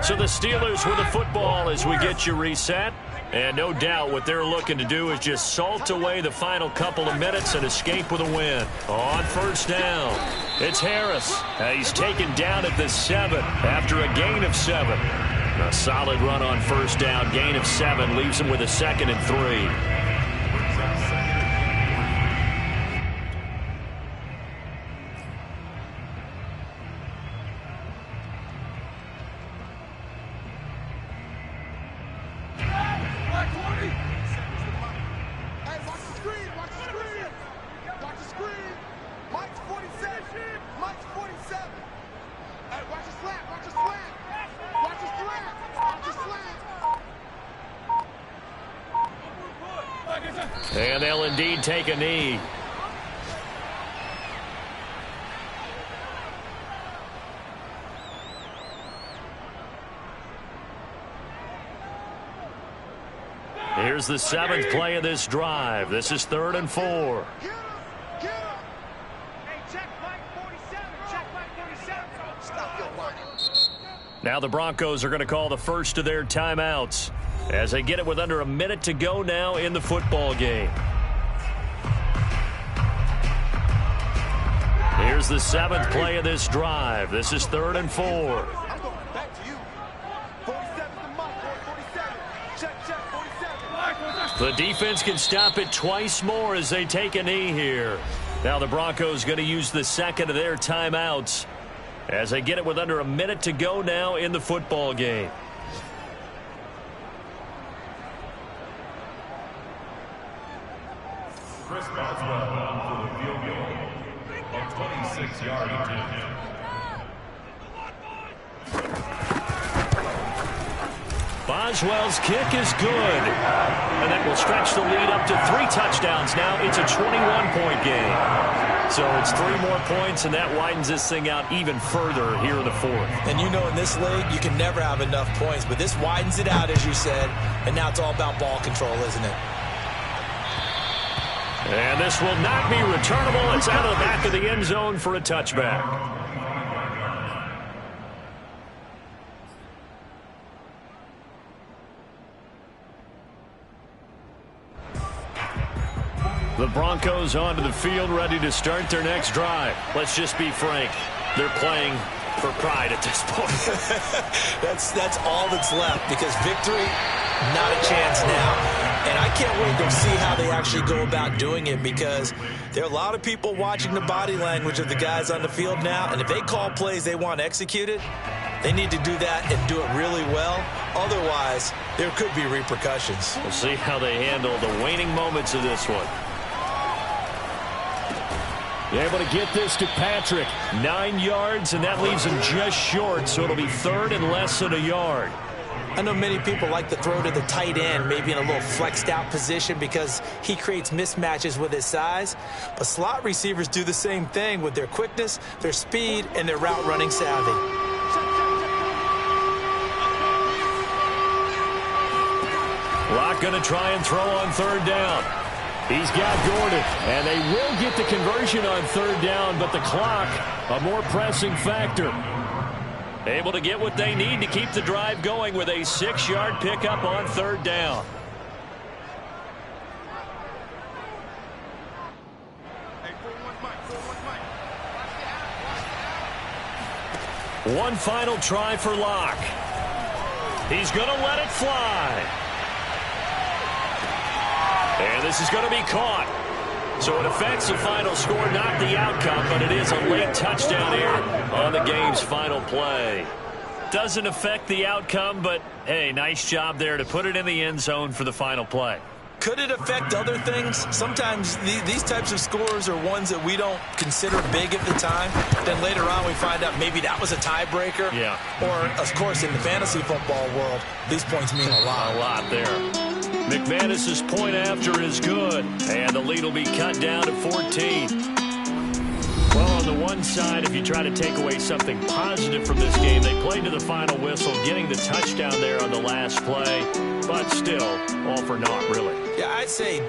So the Steelers with the football as we get you reset. And no doubt what they're looking to do is just salt away the final couple of minutes and escape with a win. On first down, it's Harris. He's taken down at the 7 after a gain of 7. A solid run on first down, gain of 7, leaves him with a 2nd and 3. And they'll indeed take a knee. Here's the 7th play of this drive. This is 3rd and 4. Now the Broncos are going to call the first of their timeouts as they get it with under a minute to go now in the football game. Here's the 7th play of this drive. This is 3rd and 4. I'm going back to you. 47 to Mike, 47. Check, 47. The defense can stop it twice more as they take a knee here. Now the Broncos going to use the 2nd of their timeouts as they get it with under a minute to go now in the football game. down for the field goal. A 26-yard attempt. Boswell's kick is good. And that will stretch the lead up to 3 touchdowns now. It's a 21-point game. So it's 3 more points, and that widens this thing out even further here in the 4th. And you know in this league, you can never have enough points, but this widens it out, as you said, and now it's all about ball control, isn't it? And this will not be returnable. It's out of the back of the end zone for a touchback. The Broncos onto the field, ready to start their next drive. Let's just be frank. They're playing for pride at this point. That's all that's left, because victory, not a chance now. And I can't wait to see how they actually go about doing it, because there are a lot of people watching the body language of the guys on the field now, and if they call plays they want executed, they need to do that and do it really well. Otherwise, there could be repercussions. We'll see how they handle the waning moments of this one. Able to get this to Patrick. 9 yards, and that leaves him just short, so it'll be 3rd and less than a yard. I know many people like to throw to the tight end, maybe in a little flexed out position, because he creates mismatches with his size. But slot receivers do the same thing with their quickness, their speed, and their route running savvy. Locke going to try and throw on 3rd down. He's got Gordon, and they will get the conversion on 3rd down, but the clock, a more pressing factor. Able to get what they need to keep the drive going with a 6-yard pickup on 3rd down. One final try for Locke. He's going to let it fly. And this is going to be caught. So it affects the final score, not the outcome, but it is a late touchdown here on the game's final play. Doesn't affect the outcome, but, hey, nice job there to put it in the end zone for the final play. Could it affect other things? Sometimes these types of scores are ones that we don't consider big at the time. Then later on we find out maybe that was a tiebreaker. Yeah. Or, of course, in the fantasy football world, these points mean a lot. A lot there. McManus's point after is good, and the lead will be cut down to 14. Well, on the one side, if you try to take away something positive from this game, they played to the final whistle, getting the touchdown there on the last play, but still, all for naught, really. Yeah, I'd say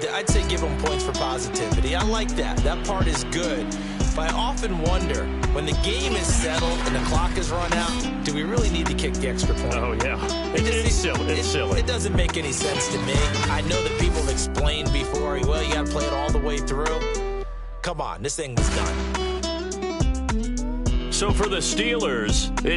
give them points for positivity. I like that. That part is good. But I often wonder, when the game is settled and the clock is run out, do we really need to kick the extra point? Oh, yeah. It's silly. It's silly. It doesn't make any sense to me. I know that people have explained before, well, you got to play it all the way through. Come on, this thing was done. So for the Steelers,